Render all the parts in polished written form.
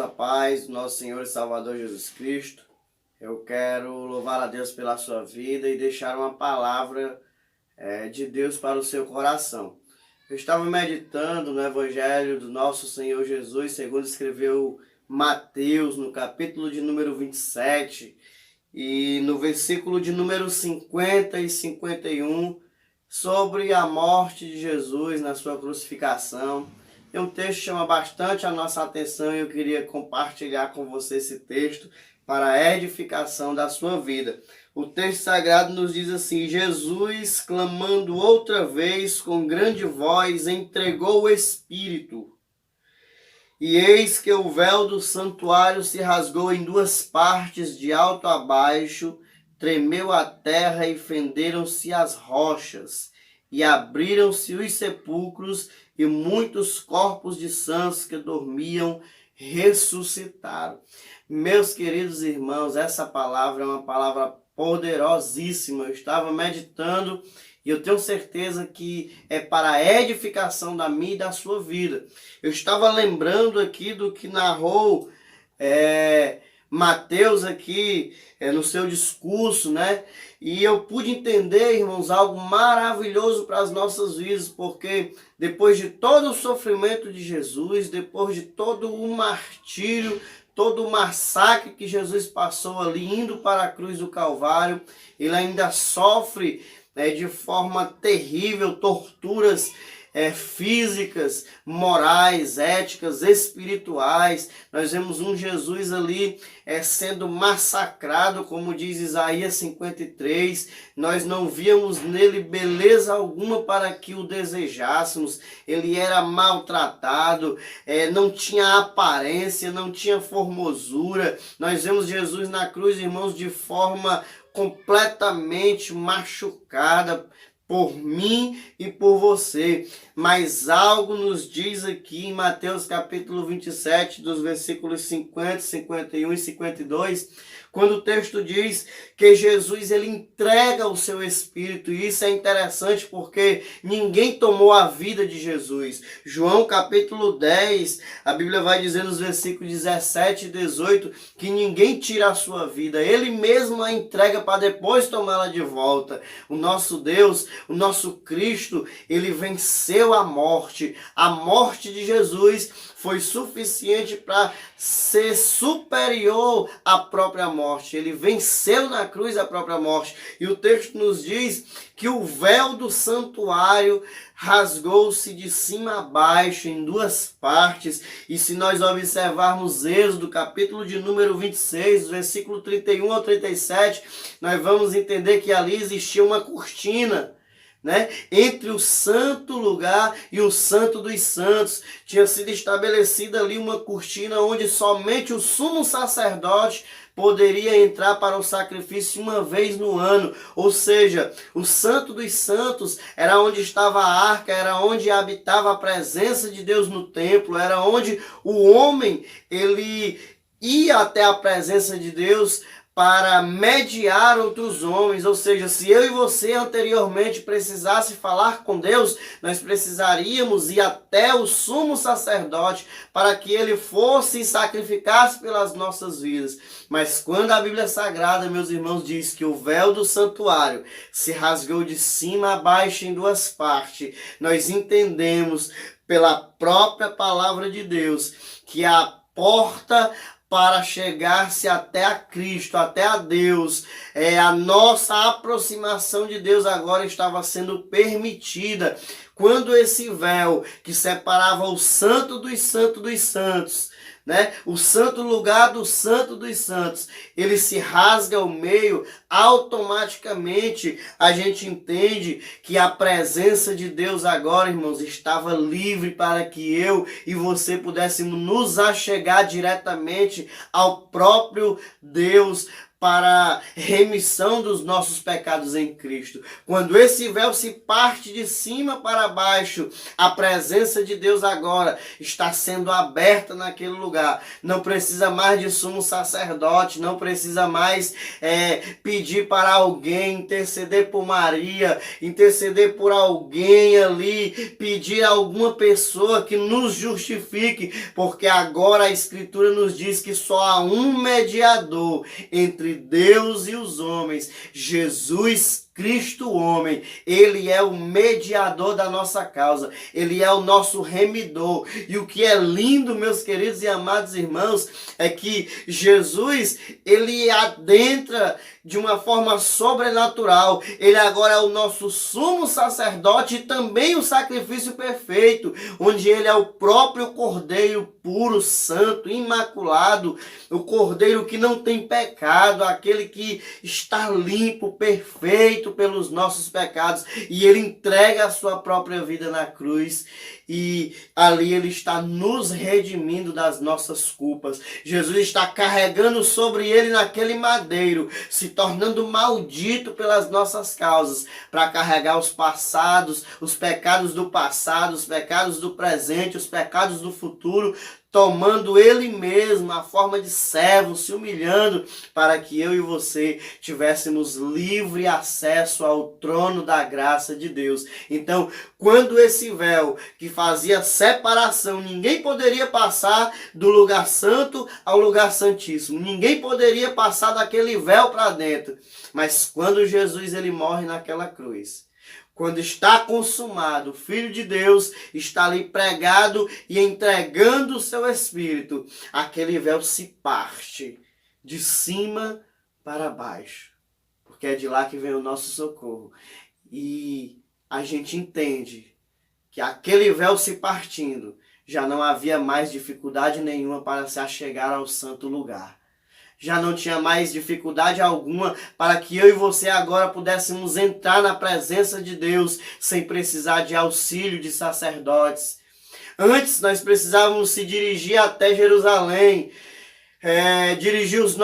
a paz do nosso Senhor e Salvador Jesus Cristo. Eu quero louvar a Deus pela sua vida e deixar uma palavra de Deus para o seu coração. Eu estava meditando no Evangelho do nosso Senhor Jesus, segundo escreveu Mateus, no capítulo de número 27, e no versículo de número 50 e 51, sobre a morte de Jesus na sua crucificação. É um texto que chama bastante a nossa atenção e eu queria compartilhar com você esse texto para a edificação da sua vida. O texto sagrado nos diz assim: Jesus, clamando outra vez com grande voz, entregou o Espírito. E eis que o véu do santuário se rasgou em duas partes, de alto a baixo, tremeu a terra e fenderam-se as rochas, e abriram-se os sepulcros, e muitos corpos de santos que dormiam ressuscitaram. Meus queridos irmãos, essa palavra é uma palavra poderosíssima. Eu estava meditando e eu tenho certeza que é para a edificação da minha e da sua vida. Eu estava lembrando aqui do que narrou Mateus aqui no seu discurso, né? E eu pude entender, irmãos, algo maravilhoso para as nossas vidas, porque depois de todo o sofrimento de Jesus, depois de todo o martírio, todo o massacre que Jesus passou ali, indo para a cruz do Calvário, ele ainda sofre de forma terrível torturas físicas, morais, éticas, espirituais. Nós vemos um Jesus ali sendo massacrado, como diz Isaías 53. Nós não víamos nele beleza alguma para que o desejássemos. Ele era maltratado, não tinha aparência, não tinha formosura. Nós vemos Jesus na cruz, irmãos, de forma completamente machucada por mim e por você. Mas algo nos diz aqui em Mateus capítulo 27, dos versículos 50, 51 e 52, quando o texto diz que Jesus ele entrega o seu Espírito. E isso é interessante porque ninguém tomou a vida de Jesus. João capítulo 10, a Bíblia vai dizer nos versículos 17 e 18 que ninguém tira a sua vida. Ele mesmo a entrega para depois tomá-la de volta. O nosso Deus, o nosso Cristo, ele venceu a morte. A morte de Jesus foi suficiente para ser superior à própria morte. Ele venceu na cruz a própria morte. E o texto nos diz que o véu do santuário rasgou-se de cima a baixo em duas partes. E se nós observarmos Êxodo, capítulo de número 26, versículo 31 ao 37, nós vamos entender que ali existia uma cortina, né? Entre o santo lugar e o santo dos santos. Tinha sido estabelecida ali uma cortina onde somente o sumo sacerdote poderia entrar para o sacrifício uma vez no ano. Ou seja, o santo dos santos era onde estava a arca, era onde habitava a presença de Deus no templo, era onde o homem ele ia até a presença de Deus para mediar outros homens. Ou seja, se eu e você anteriormente precisasse falar com Deus, nós precisaríamos ir até o sumo sacerdote para que ele fosse e sacrificasse pelas nossas vidas. Mas quando a Bíblia Sagrada, meus irmãos, diz que o véu do santuário se rasgou de cima a baixo em duas partes, nós entendemos pela própria palavra de Deus que a porta para chegar-se até a Cristo, até a Deus, a nossa aproximação de Deus agora estava sendo permitida. Quando esse véu que separava o santo dos santos, né? O santo lugar do santo dos santos, ele se rasga ao meio, automaticamente a gente entende que a presença de Deus agora, irmãos, estava livre para que eu e você pudéssemos nos achegar diretamente ao próprio Deus, para remissão dos nossos pecados em Cristo. Quando esse véu se parte de cima para baixo, a presença de Deus agora está sendo aberta naquele lugar. Não precisa mais de sumo sacerdote, não precisa mais pedir para alguém, interceder por Maria, interceder por alguém ali, pedir a alguma pessoa que nos justifique, porque agora a Escritura nos diz que só há um mediador entre Deus e os homens, Jesus Cristo homem. Ele é o mediador da nossa causa, ele é o nosso remidor. E o que é lindo, meus queridos e amados irmãos, é que Jesus, ele adentra de uma forma sobrenatural. Ele agora é o nosso sumo sacerdote e também o sacrifício perfeito, onde ele é o próprio Cordeiro puro, santo, imaculado, o Cordeiro que não tem pecado, aquele que está limpo, perfeito pelos nossos pecados, e ele entrega a sua própria vida na cruz, e ali ele está nos redimindo das nossas culpas. Jesus está carregando sobre ele naquele madeiro, se tornando maldito pelas nossas causas, para carregar os passados, os pecados do passado, os pecados do presente, os pecados do futuro, tomando ele mesmo a forma de servo, se humilhando, para que eu e você tivéssemos livre acesso ao trono da graça de Deus. Então, quando esse véu que fazia separação, ninguém poderia passar do lugar santo ao lugar santíssimo, ninguém poderia passar daquele véu para dentro, mas quando Jesus ele morre naquela cruz, quando está consumado, o Filho de Deus está ali pregado e entregando o seu Espírito, aquele véu se parte de cima para baixo, porque é de lá que vem o nosso socorro. E a gente entende que aquele véu se partindo, já não havia mais dificuldade nenhuma para se achegar ao santo lugar. Já não tinha mais dificuldade alguma para que eu e você agora pudéssemos entrar na presença de Deus sem precisar de auxílio de sacerdotes. Antes nós precisávamos se dirigir até Jerusalém, dirigir as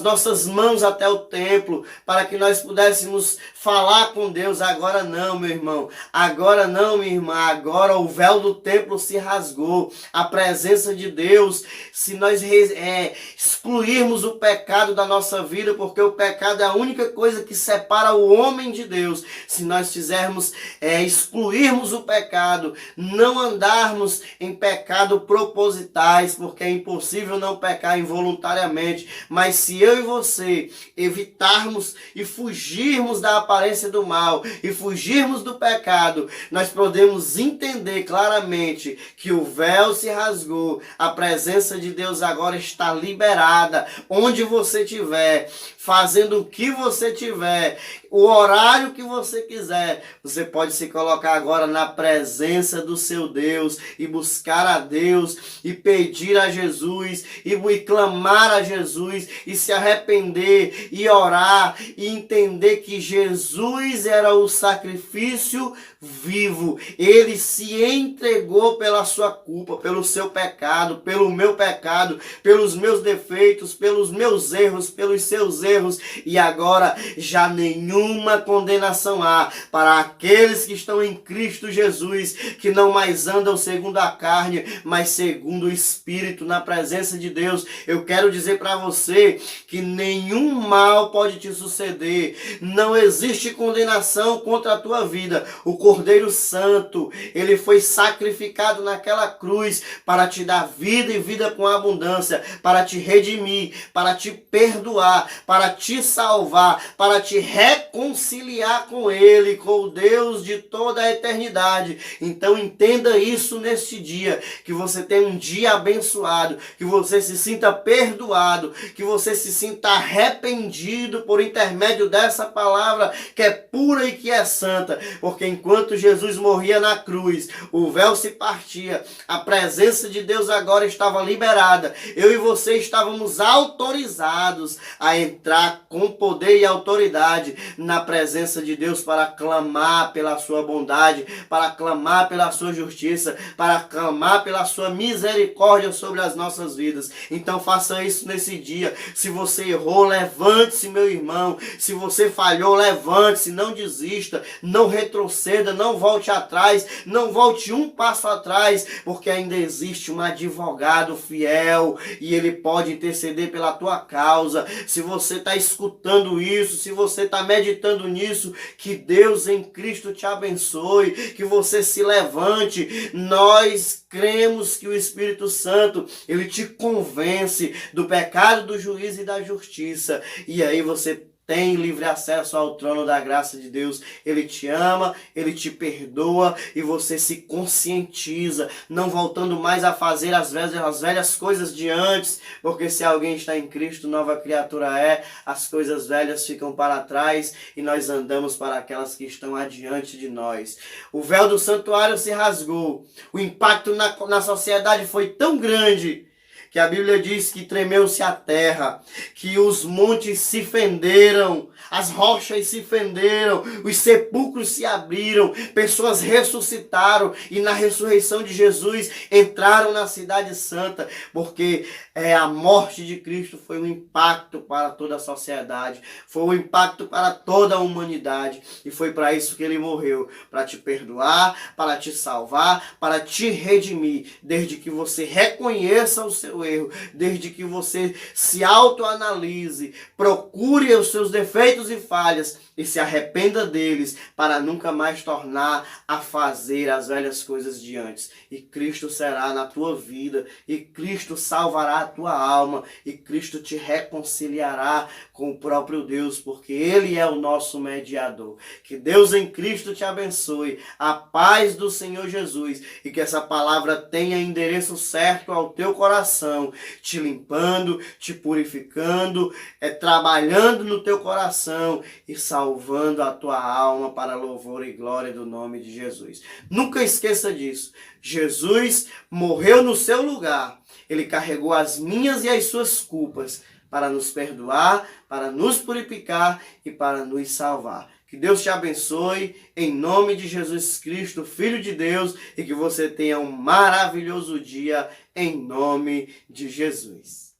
nossas mãos até o templo, para que nós pudéssemos falar com Deus. Agora não, meu irmão, agora não, minha irmã, agora o véu do templo se rasgou, a presença de Deus, se nós excluirmos o pecado da nossa vida, porque o pecado é a única coisa que separa o homem de Deus, se nós fizermos, excluirmos o pecado, não andarmos em pecado propositais, porque é impossível não pecar involuntariamente, mas se eu e você evitarmos e fugirmos da aparência do mal e fugirmos do pecado, nós podemos entender claramente que o véu se rasgou, a presença de Deus agora está liberada. Onde você estiver, fazendo o que você tiver, o horário que você quiser, você pode se colocar agora na presença do seu Deus e buscar a Deus e pedir a Jesus e clamar a Jesus e se arrepender e orar e entender que Jesus era o sacrifício vivo. Ele se entregou pela sua culpa, pelo seu pecado, pelo meu pecado, pelos meus defeitos, pelos meus erros, pelos seus erros, e agora já nenhuma condenação há para aqueles que estão em Cristo Jesus, que não mais andam segundo a carne, mas segundo o Espírito, na presença de Deus. Eu quero dizer para você que nenhum mal pode te suceder, não existe condenação contra a tua vida. O Cordeiro Santo, ele foi sacrificado naquela cruz para te dar vida e vida com abundância, para te redimir, para te perdoar, para te salvar, para te reconciliar com ele, com o Deus de toda a eternidade. Então entenda isso neste dia, que você tem um dia abençoado, que você se sinta perdoado, que você se sinta arrependido por intermédio dessa palavra que é pura e que é santa, porque enquanto enquanto Jesus morria na cruz, o véu se partia, a presença de Deus agora estava liberada. Eu e você estávamos autorizados a entrar com poder e autoridade na presença de Deus para clamar pela sua bondade, para clamar pela sua justiça, para clamar pela sua misericórdia sobre as nossas vidas. Então faça isso nesse dia. Se você errou, levante-se, meu irmão. Se você falhou, levante-se, não desista, não retroceda, não volte atrás, não volte um passo atrás, porque ainda existe um advogado fiel e ele pode interceder pela tua causa. Se você está escutando isso, se você está meditando nisso, que Deus em Cristo te abençoe, que você se levante. Nós cremos que o Espírito Santo, ele te convence do pecado, do juízo e da justiça. E aí você tem livre acesso ao trono da graça de Deus. Ele te ama, ele te perdoa e você se conscientiza, não voltando mais a fazer as velhas coisas de antes, porque se alguém está em Cristo, nova criatura é, as coisas velhas ficam para trás e nós andamos para aquelas que estão adiante de nós. O véu do santuário se rasgou, o impacto na sociedade foi tão grande que a Bíblia diz que tremeu-se a terra, que os montes se fenderam, as rochas se fenderam, os sepulcros se abriram, pessoas ressuscitaram e na ressurreição de Jesus entraram na cidade santa, porque a morte de Cristo foi um impacto para toda a sociedade, foi um impacto para toda a humanidade e foi para isso que ele morreu, para te perdoar, para te salvar, para te redimir, desde que você reconheça o seu erro, desde que você se autoanalise, procure os seus defeitos e falhas e se arrependa deles para nunca mais tornar a fazer as velhas coisas de antes. E Cristo será na tua vida, e Cristo salvará a tua alma, e Cristo te reconciliará com o próprio Deus, porque Ele é o nosso mediador. Que Deus em Cristo te abençoe, a paz do Senhor Jesus, e que essa palavra tenha endereço certo ao teu coração, te limpando, te purificando, trabalhando no teu coração e salvando a tua alma para louvor e glória do nome de Jesus. Nunca esqueça disso. Jesus morreu no seu lugar. Ele carregou as minhas e as suas culpas para nos perdoar, para nos purificar e para nos salvar. Que Deus te abençoe, em nome de Jesus Cristo, Filho de Deus, e que você tenha um maravilhoso dia, em nome de Jesus.